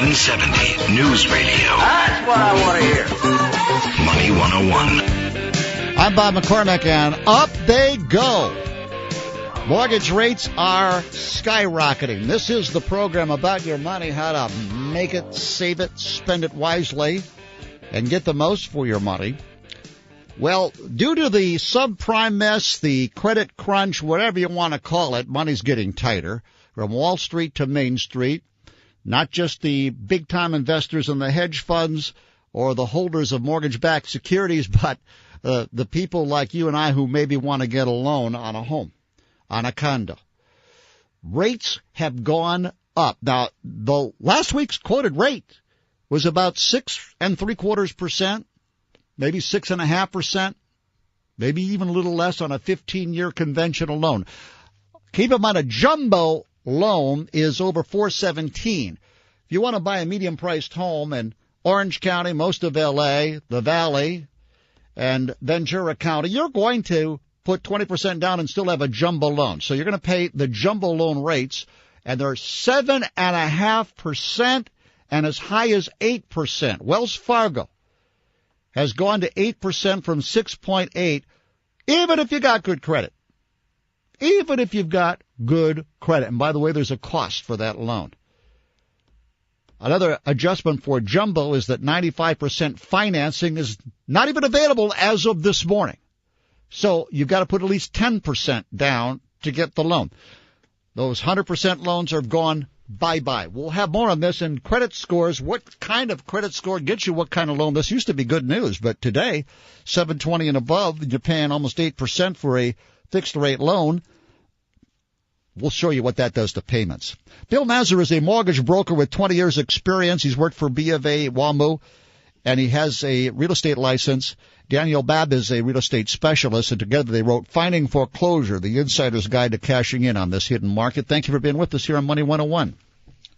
1070 News Radio. That's what I want to hear. Money 101. I'm Bob McCormick, and up they go. Mortgage rates are skyrocketing. This is the program about your money, how to make it, save it, spend it wisely, and get the most for your money. Well, due to the subprime mess, the credit crunch, whatever you want to call it, money's getting tighter from Wall Street to Main Street. Not just the big-time investors in the hedge funds or the holders of mortgage-backed securities, but the people like you and I who maybe want to get a loan on a home, on a condo. Rates have gone up. Now, the last week's quoted rate was about 6.75%, maybe 6.5%, maybe even a little less on a 15-year conventional loan. Keep in mind, a jumbo loan is over 417. If you want to buy a medium-priced home in Orange County, most of L.A., the Valley, and Ventura County, you're going to put 20% down and still have a jumbo loan. So you're going to pay the jumbo loan rates, and they're 7.5% and as high as 8%. Wells Fargo has gone to 8% from 6.8, even if you got good credit. Even if you've got good credit. And by the way, there's a cost for that loan. Another adjustment for jumbo is that 95% financing is not even available as of this morning. So you've got to put at least 10% down to get the loan. Those 100% loans are gone bye-bye. We'll have more on this in credit scores. What kind of credit score gets you what kind of loan? This used to be good news, but today, 720 and above, you're paying almost 8% for a fixed-rate loan. We'll show you what that does to payments. Bill Mazur is a mortgage broker with 20 years' experience. He's worked for B of A, WAMU, and he has a real estate license. Dani Babb is a real estate specialist, and together they wrote Finding Foreclosure, the Insider's Guide to Cashing In on This Hidden Market. Thank you for being with us here on Money 101.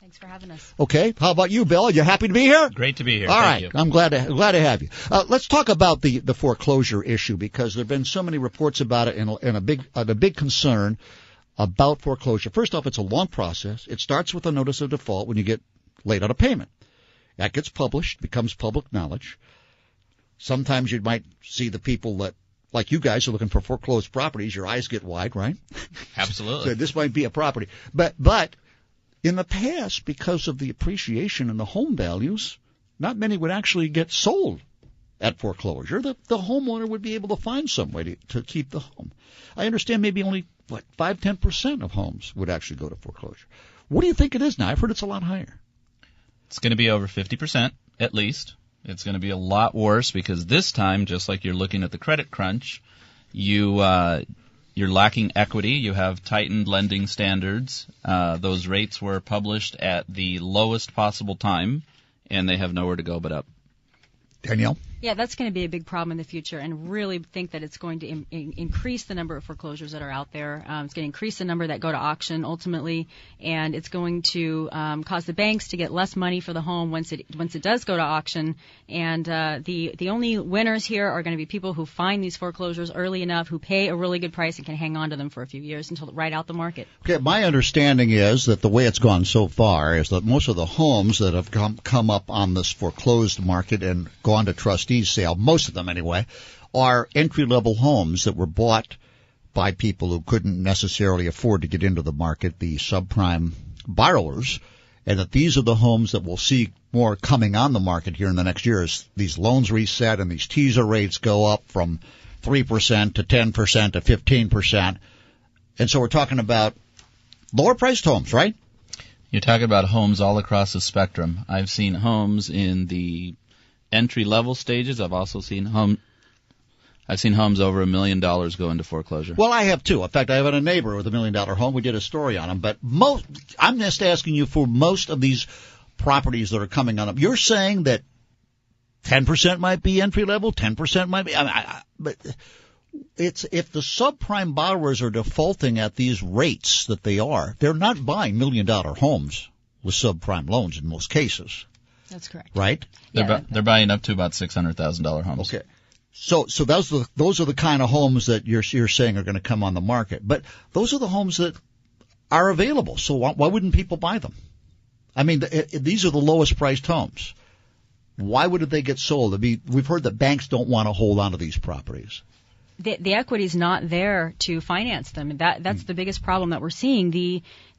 Thanks for having us. Okay. How about you, Bill? You happy to be here? Great to be here. All Thank right. you. I'm glad to have you. Let's talk about the foreclosure issue, because there have been so many reports about it and a big concern about foreclosure. First off, it's a long process. It starts with a notice of default when you get late on a payment. That gets published, becomes public knowledge. Sometimes you might see the people that, like you guys, are looking for foreclosed properties. Your eyes get wide, right? Absolutely. So this might be a property. But in the past, because of the appreciation in the home values, not many would actually get sold at foreclosure. The homeowner would be able to find some way to keep the home. I understand maybe only, 5-10% of homes would actually go to foreclosure. What do you think it is now? I've heard it's a lot higher. It's going to be over 50% at least. It's going to be a lot worse because this time, just like you're looking at the credit crunch, you're lacking equity. You have tightened lending standards. Those rates were published at the lowest possible time, and they have nowhere to go but up. Danielle? Yeah, that's going to be a big problem in the future, and really think that it's going to increase the number of foreclosures that are out there. It's going to increase the number that go to auction ultimately, and it's going to cause the banks to get less money for the home once it does go to auction. And the only winners here are going to be people who find these foreclosures early enough, who pay a really good price and can hang on to them for a few years until right out the market. Okay, my understanding is that the way it's gone so far is that most of the homes that have come up on this foreclosed market and gone to trustee sale, most of them anyway, are entry-level homes that were bought by people who couldn't necessarily afford to get into the market, the subprime borrowers, and that these are the homes that we'll see more coming on the market here in the next year as these loans reset and these teaser rates go up from 3% to 10% to 15%. And so we're talking about lower-priced homes, right? You're talking about homes all across the spectrum. I've seen homes in the entry-level stages. I've also seen homes over $1 million go into foreclosure. Well, I have too. In fact, I have a neighbor with $1 million home. We did a story on him. But I'm just asking you for most of these properties that are coming on up. You're saying that 10% might be entry-level, 10% might be. But it's if the subprime borrowers are defaulting at these rates that they are, they're not buying $1 million homes with subprime loans in most cases. That's correct. Right? They're buying up to about $600,000 homes. Okay. So those are the kind of homes that you're saying are going to come on the market. But those are the homes that are available. So why wouldn't people buy them? I mean, these are the lowest priced homes. Why would they get sold? I mean, we've heard that banks don't want to hold on to these properties. The equity is not there to finance them, and that's the biggest problem that we're seeing.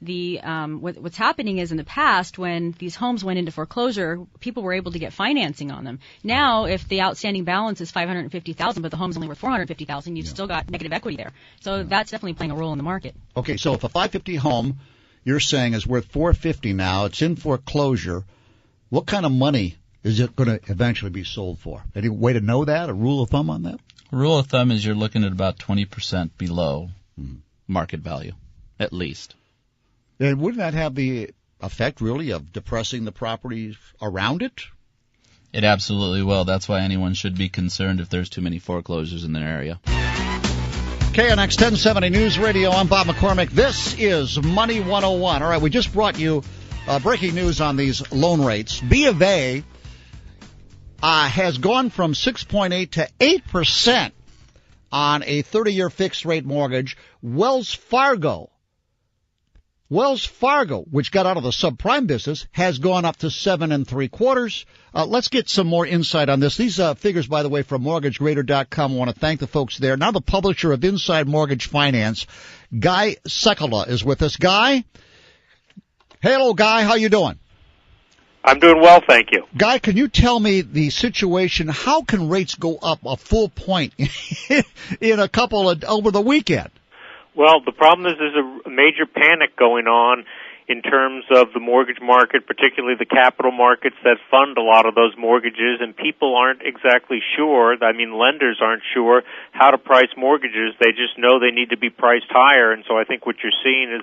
What's happening is in the past when these homes went into foreclosure, people were able to get financing on them. Now, if the outstanding balance is $550,000, but the home's only worth $450,000, you've still got negative equity there. So that's definitely playing a role in the market. Okay, so if a $550 home you're saying is worth $450 now, it's in foreclosure, what kind of money is it going to eventually be sold for? Any way to know that? A rule of thumb on that? Rule of thumb is you're looking at about 20% below market value, at least. And wouldn't that have the effect, really, of depressing the properties around it? It absolutely will. That's why anyone should be concerned if there's too many foreclosures in their area. KNX 1070 News Radio, I'm Bob McCormick. This is Money 101. All right, we just brought you breaking news on these loan rates. B of A has gone from 6.8 to 8% on a 30-year fixed-rate mortgage. Wells Fargo, which got out of the subprime business, has gone up to 7 3/4. Let's get some more insight on this. These figures, by the way, from MortgageGrader.com. I want to thank the folks there. Now the publisher of Inside Mortgage Finance, Guy Sekala, is with us. Guy? Hello, Guy. How you doing? I'm doing well, thank you. Guy, can you tell me the situation? How can rates go up a full point in a couple of over the weekend? Well, the problem is there's a major panic going on in terms of the mortgage market, particularly the capital markets that fund a lot of those mortgages, and people aren't exactly sure, I mean lenders aren't sure how to price mortgages. They just know they need to be priced higher, and so I think what you're seeing is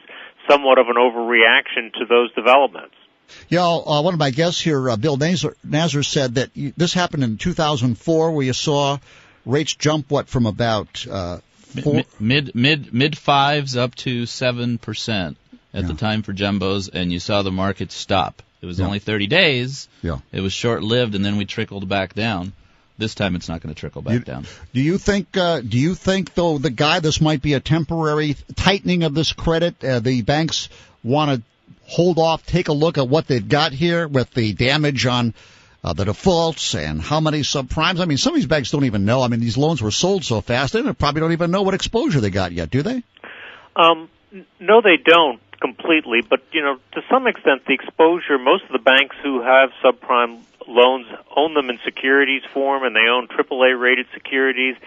somewhat of an overreaction to those developments. One of my guests here, Bill Nazar, said that this happened in 2004, where you saw rates jump, from about mid fives up to 7% at the time for jumbos, and you saw the market stop. It was only 30 days. Yeah. It was short-lived, and then we trickled back down. This time, it's not going to trickle back down. Do you think, though, this might be a temporary tightening of this credit? The banks want to hold off, take a look at what they've got here with the damage on the defaults and how many subprimes. I mean, some of these banks don't even know. I mean, these loans were sold so fast, they probably don't even know what exposure they got yet, do they? No, they don't completely. But, to some extent, the exposure, most of the banks who have subprime loans own them in securities form, and they own AAA-rated securities.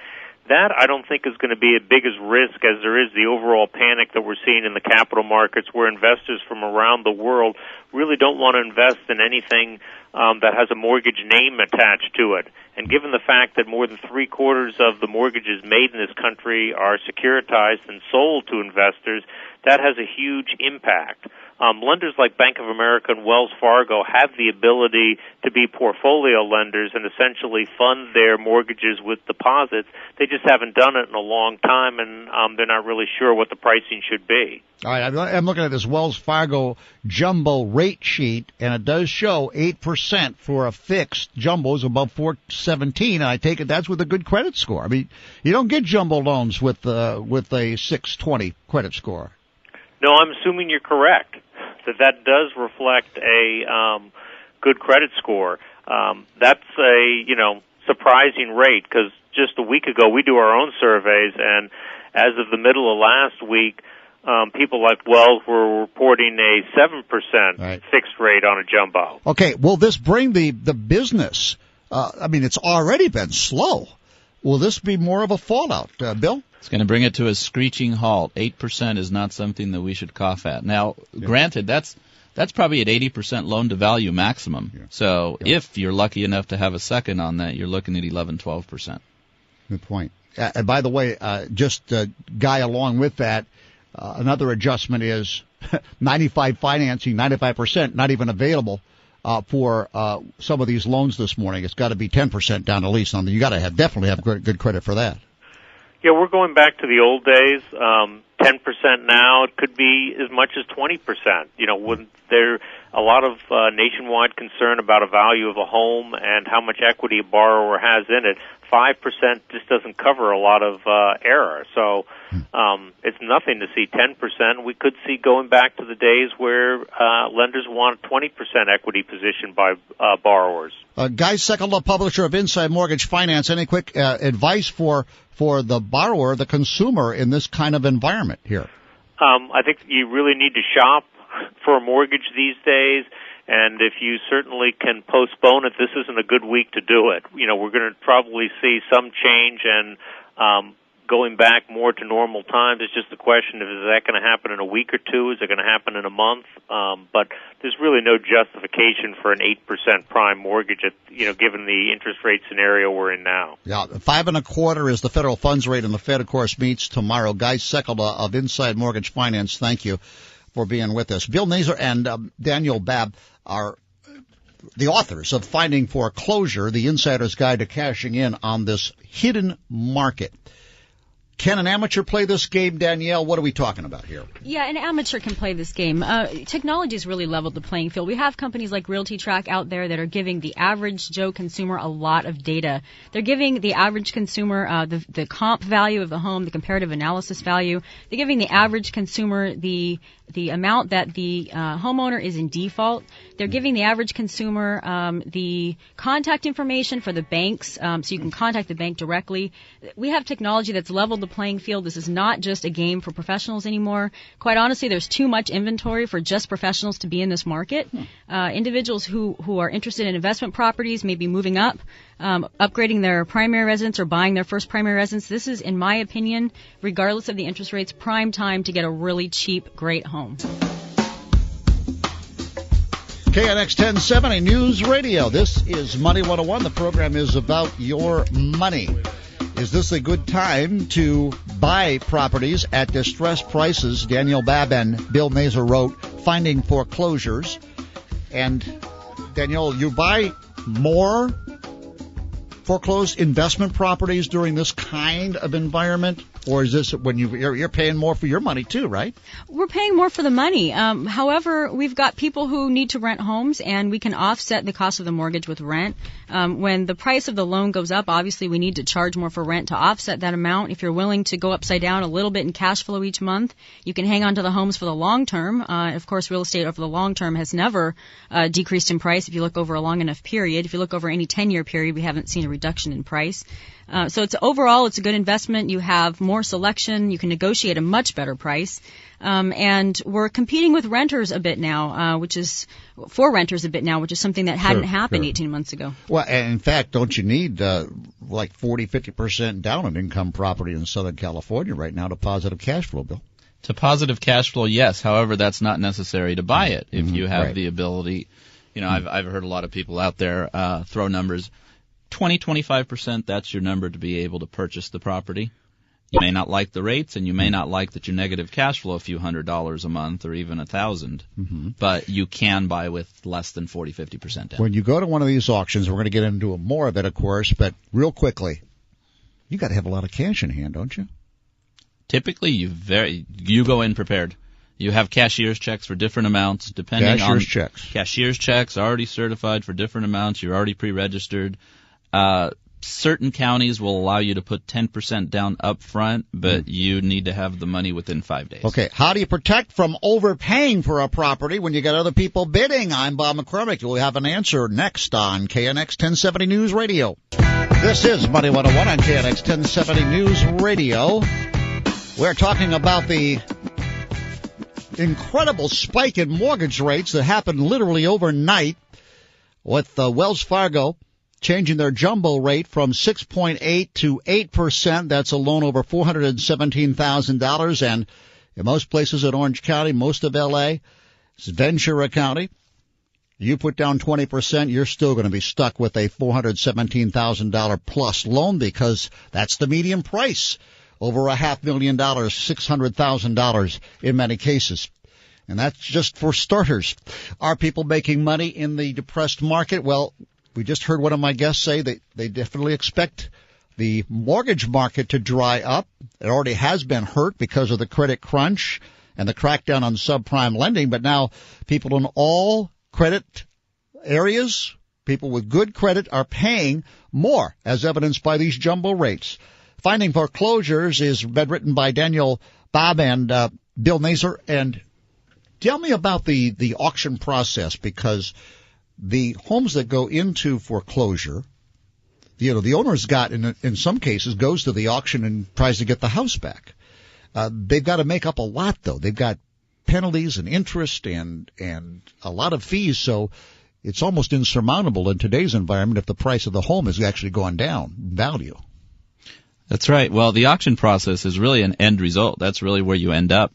That, I don't think, is going to be as big a risk as there is the overall panic that we're seeing in the capital markets, where investors from around the world really don't want to invest in anything that has a mortgage name attached to it. And given the fact that more than 3/4 of the mortgages made in this country are securitized and sold to investors, that has a huge impact. Lenders like Bank of America and Wells Fargo have the ability to be portfolio lenders and essentially fund their mortgages with deposits. They just haven't done it in a long time, and they're not really sure what the pricing should be. All right, I'm looking at this Wells Fargo jumbo rate sheet, and it does show 8% for a fixed. Jumbo's above 417, and I take it that's with a good credit score. I mean, you don't get jumbo loans with a 620 credit score. No, I'm assuming you're correct, that does reflect a good credit score. That's a, surprising rate, because just a week ago we do our own surveys, and as of the middle of last week, people like Wells were reporting a 7% fixed rate on a jumbo. Okay, will this bring the business? It's already been slow. Will this be more of a fallout, Bill? It's going to bring it to a screeching halt. 8% is not something that we should cough at. Now, granted, that's probably at 80% loan-to-value maximum. Yeah. So if you're lucky enough to have a second on that, you're looking at 11, 12%. Good point. And by the way, Guy, along with that, another adjustment is 95 financing, 95% not even available for some of these loans this morning. It's got to be 10% down at least. You got to definitely have good credit for that. Yeah, we're going back to the old days. 10% now, it could be as much as 20%. When they're a lot of nationwide concern about a value of a home and how much equity a borrower has in it. 5% just doesn't cover a lot of error. So it's nothing to see 10%. We could see going back to the days where lenders want 20% equity position by borrowers. Guy Sekulow, publisher of Inside Mortgage Finance, any quick advice for the borrower, the consumer, in this kind of environment here? I think you really need to shop for a mortgage these days. And if you certainly can postpone it, this isn't a good week to do it. You know, we're going to probably see some change and going back more to normal times. It's just a question of, is that going to happen in a week or two? Is it going to happen in a month? But there's really no justification for an 8% prime mortgage, given the interest rate scenario we're in now. Yeah, 5.25% is the federal funds rate, and the Fed, of course, meets tomorrow. Guy Sekulow of Inside Mortgage Finance, thank you for being with us. Bill Nazer and Daniel Babb are the authors of Finding Foreclosure, the Insider's Guide to Cashing In on This Hidden Market. Can an amateur play this game, Danielle? What are we talking about here? Yeah, an amateur can play this game. Technology has really leveled the playing field. We have companies like RealtyTrack out there that are giving the average Joe consumer a lot of data. They're giving the average consumer the comp value of the home, the comparative analysis value. They're giving the average consumer the amount that the homeowner is in default. They're giving the average consumer the contact information for the banks, so you can contact the bank directly. We have technology that's leveled the playing field. This is not just a game for professionals anymore. Quite honestly, there's too much inventory for just professionals to be in this market. Individuals who are interested in investment properties, maybe moving up, upgrading their primary residence or buying their first primary residence. This is, in my opinion, regardless of the interest rates, prime time to get a really cheap, great home. KNX 1070 News Radio. This is Money 101. The program is about your money. Is this a good time to buy properties at distressed prices? Daniel Babb and Bill Nazer wrote Finding Foreclosures. And Daniel, you buy more foreclosed investment properties during this kind of environment? Or is this when you're paying more for your money too, right? We're paying more for the money. However, we've got people who need to rent homes, and we can offset the cost of the mortgage with rent. When the price of the loan goes up, obviously we need to charge more for rent to offset that amount. If you're willing to go upside down a little bit in cash flow each month, you can hang on to the homes for the long term. Of course, real estate over the long term has never decreased in price if you look over a long enough period. If you look over any 10-year period, we haven't seen a reduction in price. So overall, it's a good investment. You have more selection. You can negotiate a much better price. And we're competing with renters a bit now, which is something that hadn't happened 18 months ago. Well, and in fact, don't you need like 40, 50% down on income property in Southern California right now to positive cash flow, Bill? To positive cash flow, yes. However, that's not necessary to buy it if you have the ability. You know, I've heard a lot of people out there throw numbers. 20-25%, that's your number to be able to purchase the property. You may not like the rates, and you may not like that your negative cash flow a few $100s a month or even $1,000, but you can buy with less than 40-50% down. When you go to one of these auctions, we're going to get into more of it, of course, but real quickly, you got to have a lot of cash in hand, don't you? Typically, you go in prepared. You have cashier's checks for different amounts, depending on cashier's checks already certified for different amounts. You're already pre-registered. Certain counties will allow you to put 10% down up front, but you need to have the money within 5 days. Okay, how do you protect from overpaying for a property when you got other people bidding? I'm Bob McCormick. You'll have an answer next on KNX 1070 News Radio. This is Money 101 on KNX 1070 News Radio. We're talking about the incredible spike in mortgage rates that happened literally overnight with Wells Fargo changing their jumbo rate from 6.8 to 8%. That's a loan over $417,000. And in most places in Orange County, most of L.A., it's Ventura County, you put down 20%, you're still going to be stuck with a $417,000 plus loan because that's the median price. Over $500,000, $600,000 in many cases. And that's just for starters. Are people making money in the depressed market? Well, we just heard one of my guests say that they definitely expect the mortgage market to dry up. It already has been hurt because of the credit crunch and the crackdown on subprime lending, but now people in all credit areas, people with good credit are paying more, as evidenced by these jumbo rates. Finding Foreclosures is been written by Dani Babb and Bill Mazur. And tell me about the auction process, because the homes that go into foreclosure, the owner's got, in some cases, goes to the auction and tries to get the house back. They've got to make up a lot, though. They've got penalties and interest and a lot of fees, so it's almost insurmountable in today's environment if the price of the home is actually going down in value. That's right. Well, the auction process is really an end result. That's really where you end up.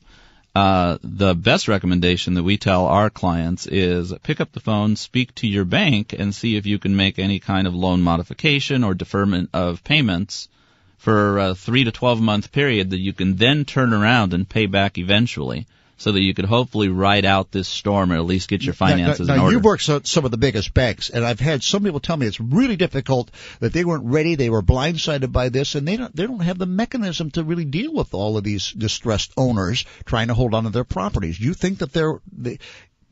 The best recommendation that we tell our clients is pick up the phone, speak to your bank, and see if you can make any kind of loan modification or deferment of payments for a 3 to 12 month period that you can then turn around and pay back eventually, so that you could hopefully ride out this storm or at least get your finances in order. You work at some of the biggest banks, and I've had some people tell me it's really difficult, that they weren't ready, they were blindsided by this, and they don't have the mechanism to really deal with all of these distressed owners trying to hold on to their properties. You think that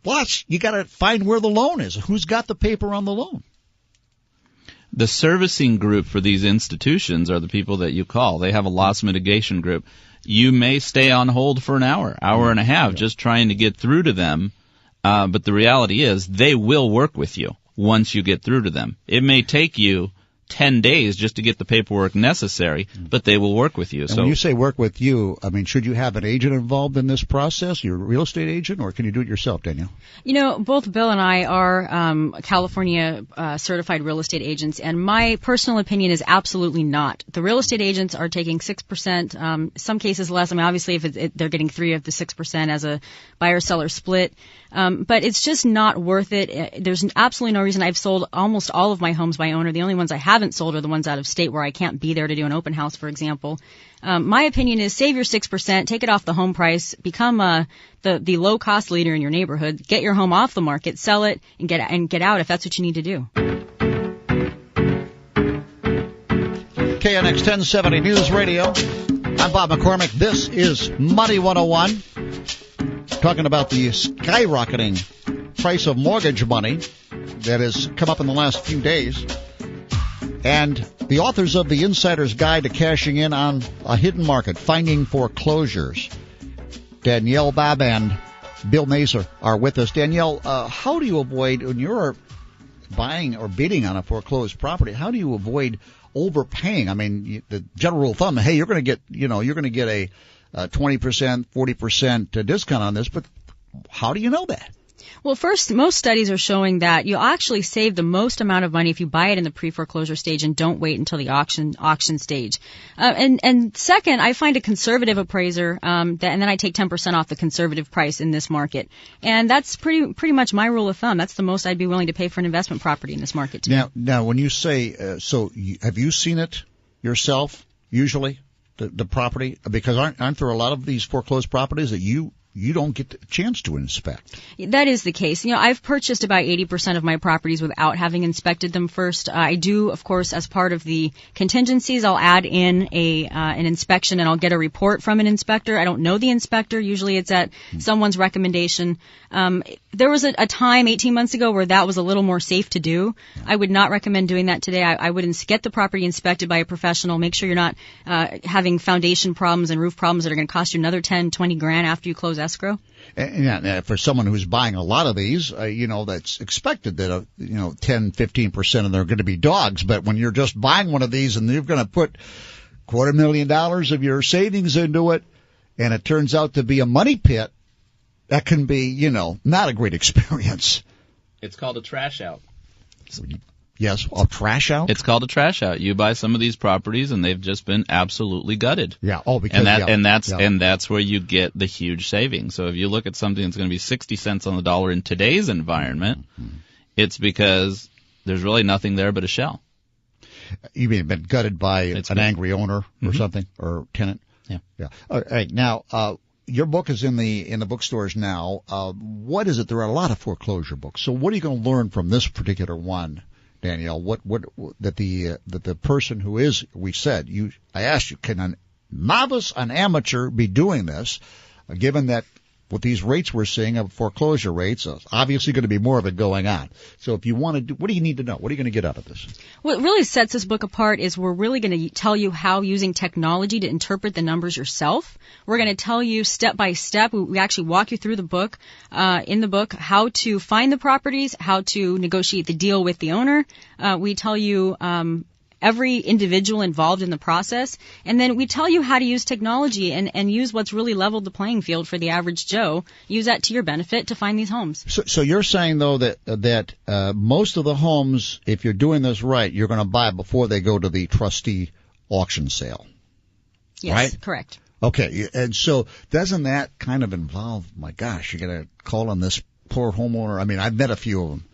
plus you got to find where the loan is. Who's got the paper on the loan? The servicing group for these institutions are the people that you call. They have a loss mitigation group. You may stay on hold for an hour and a half, just trying to get through to them. But the reality is they will work with you once you get through to them. It may take you 10 days just to get the paperwork necessary, but they will work with you. And when you say work with you, I mean, should you have an agent involved in this process, your real estate agent, or can you do it yourself, Danielle? Both Bill and I are California certified real estate agents, and my personal opinion is absolutely not. The real estate agents are taking 6%, some cases less. I mean, obviously, if they're getting 3 of the 6% as a buyer-seller split. But it's just not worth it. There's absolutely no reason. I've sold almost all of my homes by owner. The only ones I haven't sold are the ones out of state where I can't be there to do an open house, for example. My opinion is save your 6%, take it off the home price, become the low-cost leader in your neighborhood, get your home off the market, sell it, and get out if that's what you need to do. KNX 1070 News Radio. I'm Bob McCormick. This is Money 101. Talking about the skyrocketing price of mortgage money that has come up in the last few days. And the authors of The Insider's Guide to Cashing In on a Hidden Market, Finding Foreclosures, Dani Babb and Bill Mazur are with us. Danielle, how do you avoid, when you're buying or bidding on a foreclosed property, how do you avoid overpaying? I mean, the general rule of thumb, hey, you're going to get a 20%, 40% discount on this, but how do you know that? Well, first, most studies are showing that you'll actually save the most amount of money if you buy it in the pre-foreclosure stage and don't wait until the auction stage. And second, I find a conservative appraiser, and then I take 10% off the conservative price in this market. And that's pretty much my rule of thumb. That's the most I'd be willing to pay for an investment property in this market today. Now, when you say, have you seen it yourself, usually, the property? Because aren't there a lot of these foreclosed properties that you don't get a chance to inspect? That is the case. I've purchased about 80% of my properties without having inspected them first. I do, of course, as part of the contingencies, I'll add in an inspection, and I'll get a report from an inspector. I don't know the inspector. Usually it's at someone's recommendation. There was a time 18 months ago where that was a little more safe to do. I would not recommend doing that today. I would get the property inspected by a professional. Make sure you're not having foundation problems and roof problems that are going to cost you another 10, 20 grand after you close escrow. And for someone who's buying a lot of these, that's expected that 10, 15% of them are going to be dogs. But when you're just buying one of these and you're going to put $250,000 of your savings into it, and it turns out to be a money pit, that can be, not a great experience. It's called a trash out. Yes, a trash out? It's called a trash out. You buy some of these properties and they've just been absolutely gutted. Yeah. Oh, because and that's where you get the huge savings. So if you look at something that's going to be 60 cents on the dollar in today's environment, it's because there's really nothing there but a shell. You mean been gutted by an angry owner or something, or tenant? Yeah. All right. Now, your book is in the bookstores now. What is it? There are a lot of foreclosure books. So what are you going to learn from this particular one, Danielle? What that the person who is, I asked you, can an novice, an amateur be doing this, given that with these rates we're seeing of foreclosure rates, obviously going to be more of it going on. So if you want to do, what do you need to know? What are you going to get out of this? What really sets this book apart is we're really going to tell you how using technology to interpret the numbers yourself. We're going to tell you step by step. We actually walk you through the book, in the book, how to find the properties, how to negotiate the deal with the owner. We tell you, every individual involved in the process, and then we tell you how to use technology and use what's really leveled the playing field for the average Joe. Use that to your benefit to find these homes. So you're saying, though, that most of the homes, if you're doing this right, you're going to buy before they go to the trustee auction sale. Yes, right? Correct. Okay, and so doesn't that kind of involve, my gosh, you're going to call on this poor homeowner? I mean, I've met a few of them,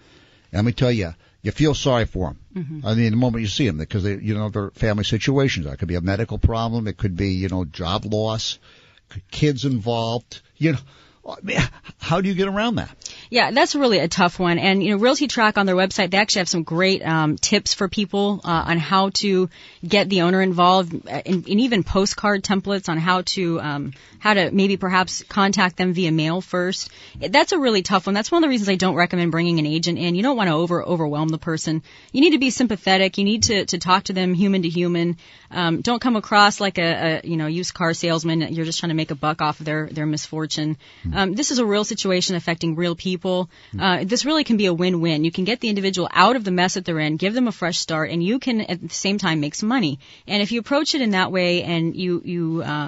and let me tell you, you feel sorry for them. Mm-hmm. I mean, the moment you see them, because they're family situations. It could be a medical problem. It could be, job loss, kids involved. How do you get around that? Yeah, that's really a tough one. And, Realty Track on their website, they actually have some great tips for people on how to get the owner involved, and even postcard templates on how to maybe perhaps contact them via mail first. That's a really tough one. That's one of the reasons I don't recommend bringing an agent in. You don't want to overwhelm the person. You need to be sympathetic. You need to talk to them human to human. Don't come across like a used car salesman. You're just trying to make a buck off of their misfortune. This is a real situation affecting real people. This really can be a win-win. You can get the individual out of the mess that they're in, give them a fresh start, and you can at the same time make some money. And if you approach it in that way, and you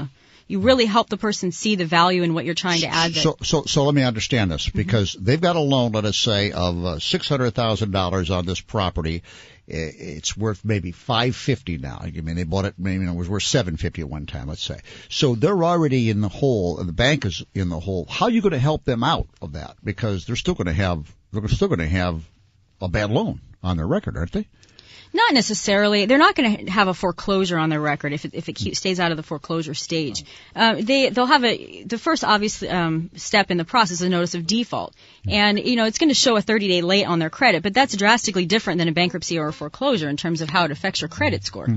really help the person see the value in what you're trying to add. So let me understand this, because they've got a loan, let us say, of $600,000 on this property. It's worth maybe $550 now. I mean, they bought it, maybe it was worth $750 at one time, let's say. So they're already in the hole, and the bank is in the hole. How are you going to help them out of that? Because they're still going to have a bad loan on their record, aren't they? Not necessarily. They're not going to have a foreclosure on their record if it stays out of the foreclosure stage. They'll have the first obvious step in the process is a notice of default, and it's going to show a 30-day late on their credit, but that's drastically different than a bankruptcy or a foreclosure in terms of how it affects your credit score.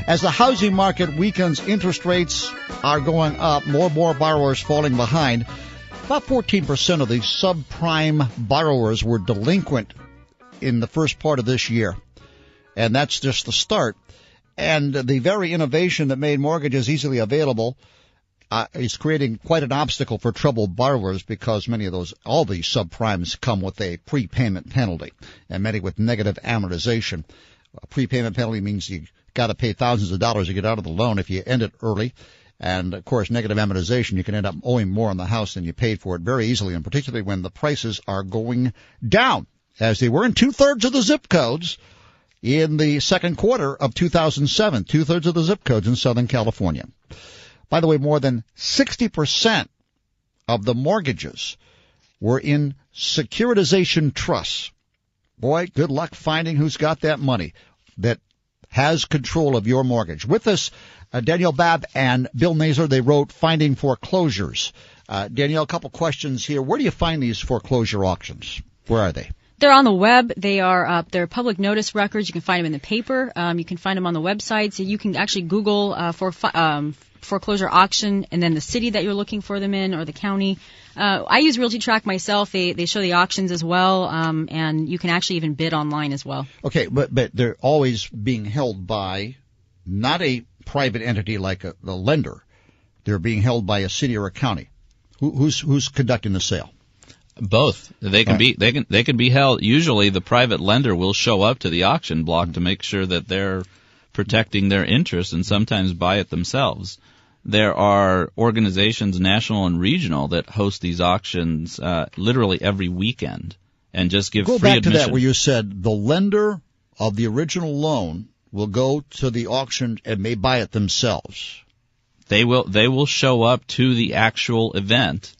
As the housing market weakens, interest rates are going up. More borrowers falling behind. About 14% of the subprime borrowers were delinquent in the first part of this year. And that's just the start. And the very innovation that made mortgages easily available is creating quite an obstacle for troubled borrowers, because all these subprimes come with a prepayment penalty, and many with negative amortization. A prepayment penalty means you got to pay thousands of dollars to get out of the loan if you end it early. And, of course, negative amortization, you can end up owing more on the house than you paid for it very easily, and particularly when the prices are going down, as they were in two-thirds of the zip codes in the second quarter of 2007, two-thirds of the zip codes in Southern California. By the way, more than 60% of the mortgages were in securitization trusts. Boy, good luck finding who's got that money that has control of your mortgage. With us, Danielle Babb and Bill Mazur. They wrote Finding Foreclosures. Danielle, a couple questions here. Where do you find these foreclosure auctions? Where are they? They're on the web. They're public notice records. You can find them in the paper. You can find them on the website. So you can actually Google foreclosure auction and then the city that you're looking for them in, or the county. I use Realty Track myself. They show the auctions as well, and you can actually even bid online as well. Okay, but they're always being held by not a private entity like the lender. They're being held by a city or a county. Who's conducting the sale? Both. They can be held. Usually the private lender will show up to the auction block to make sure that they're protecting their interest, and sometimes buy it themselves. There are organizations, national and regional, that host these auctions literally every weekend and just give free admission. Go back to that where you said the lender of the original loan will go to the auction and may buy it themselves. They will show up to the actual event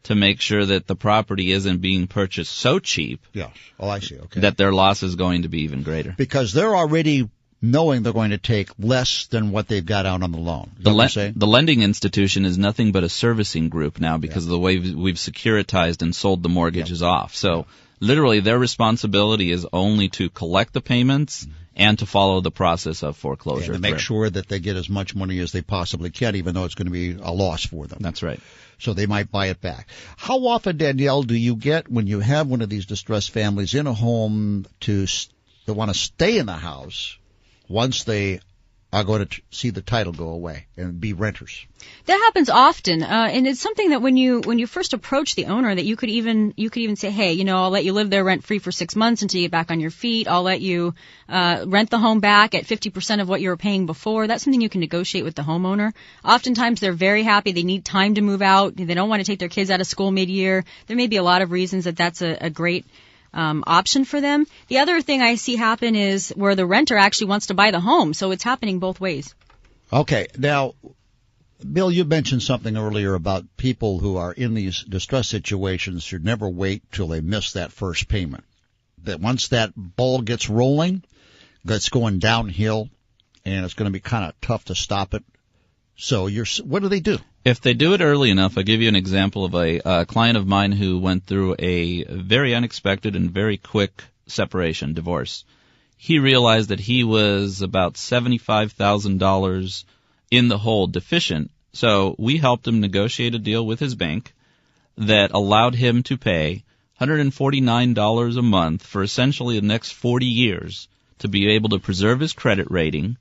to make sure that the property isn't being purchased so cheap. Yes. Oh, I see. Okay. That their loss is going to be even greater. Because they're already knowing they're going to take less than what they've got out on the loan. Is that what you're saying? The lending institution is nothing but a servicing group now because of the way we've securitized and sold the mortgages off. So literally their responsibility is only to collect the payments and to follow the process of foreclosure. And to make through. sure that they get as much money as they possibly can, even though it's going to be a loss for them. That's right. So they might buy it back. How often, Danielle, do you get when you have one of these distressed families in a home to want to stay in the house once they are going to see the title go away and be renters? That happens often, and it's something that when you first approach the owner, that you could even say, hey, I'll let you live there rent free for 6 months until you get back on your feet. I'll let you rent the home back at 50% of what you were paying before. That's something you can negotiate with the homeowner. Oftentimes they're very happy. They need time to move out. They don't want to take their kids out of school mid-year. There may be a lot of reasons that's a great option for them. The other thing I see happen is where the renter actually wants to buy the home, so it's happening both ways. Okay. Now, Bill, you mentioned something earlier about people who are in these distress situations should never wait till they miss that first payment. That once that ball gets rolling, that's going downhill, and it's going to be kind of tough to stop it. So what do they do? If they do it early enough, I'll give you an example of a client of mine who went through a very unexpected and very quick separation, divorce. He realized that he was about $75,000 in the hole deficient, so we helped him negotiate a deal with his bank that allowed him to pay $149 a month for essentially the next 40 years to be able to preserve his credit rating,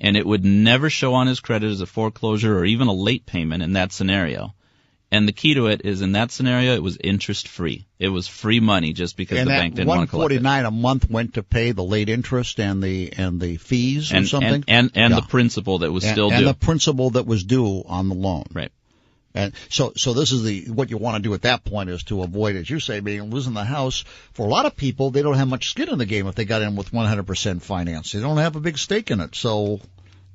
and it would never show on his credit as a foreclosure or even a late payment in that scenario. And the key to it is, in that scenario, it was interest-free. It was free money just because the bank didn't want to collect it. And that $149 a month went to pay the late interest and the fees or something? And the principal that was still due. And the principal that was due on the loan. Right. And so this is what you want to do at that point is to avoid, as you say, losing the house. For a lot of people, they don't have much skin in the game if they got in with 100% finance. They don't have a big stake in it. So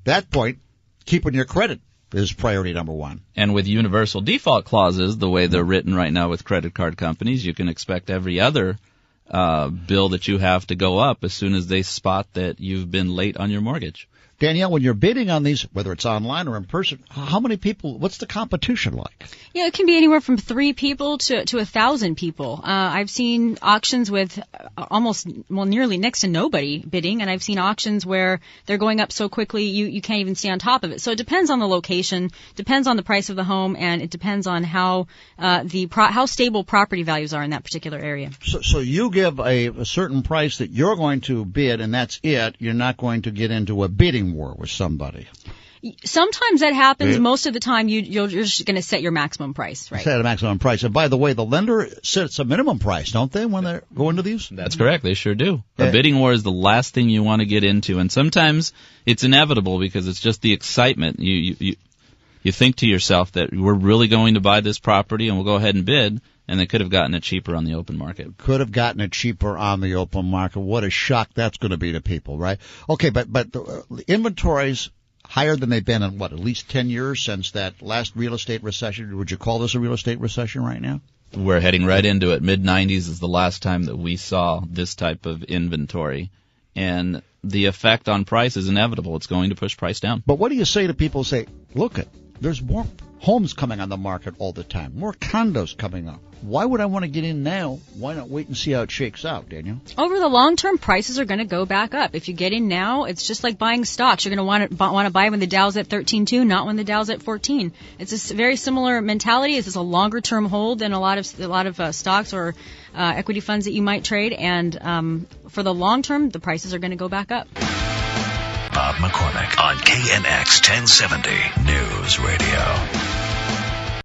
that point, keeping your credit is priority number one. And with universal default clauses, the way they're written right now with credit card companies, you can expect every other bill that you have to go up as soon as they spot that you've been late on your mortgage. Danielle, when you're bidding on these, whether it's online or in person, how many people, what's the competition like? Yeah, it can be anywhere from 3 people to 1,000 people. I've seen auctions with nearly next to nobody bidding, and I've seen auctions where they're going up so quickly you can't even stay on top of it. So it depends on the location, depends on the price of the home, and it depends on how stable property values are in that particular area. So you give a certain price that you're going to bid, and that's it. You're not going to get into a bidding war with somebody. Sometimes that happens. Most of the time, you're just going to set your maximum price, right? Set a maximum price. And by the way, the lender sets a minimum price, don't they, when they go into these? That's correct. They sure do. A bidding war is the last thing you want to get into, and sometimes it's inevitable because it's just the excitement. You think to yourself that we're really going to buy this property, and we'll go ahead and bid. And they could have gotten it cheaper on the open market. Could have gotten it cheaper on the open market. What a shock that's going to be to people, right? Okay, but the inventories higher than they've been in, at least 10 years since that last real estate recession? Would you call this a real estate recession right now? We're heading right into it. Mid-'90s is the last time that we saw this type of inventory. And the effect on price is inevitable. It's going to push price down. But what do you say to people who say, look, there's more homes coming on the market all the time, more condos coming up. Why would I want to get in now? Why not wait and see how it shakes out, Daniel? Over the long term, prices are going to go back up. If you get in now, it's just like buying stocks. You're going to want to buy when the Dow's at 13.2, not when the Dow's at 14. It's a very similar mentality. It's a longer term hold than a lot of stocks or equity funds that you might trade. And for the long term, the prices are going to go back up. Bob McCormick on KNX 1070 News Radio.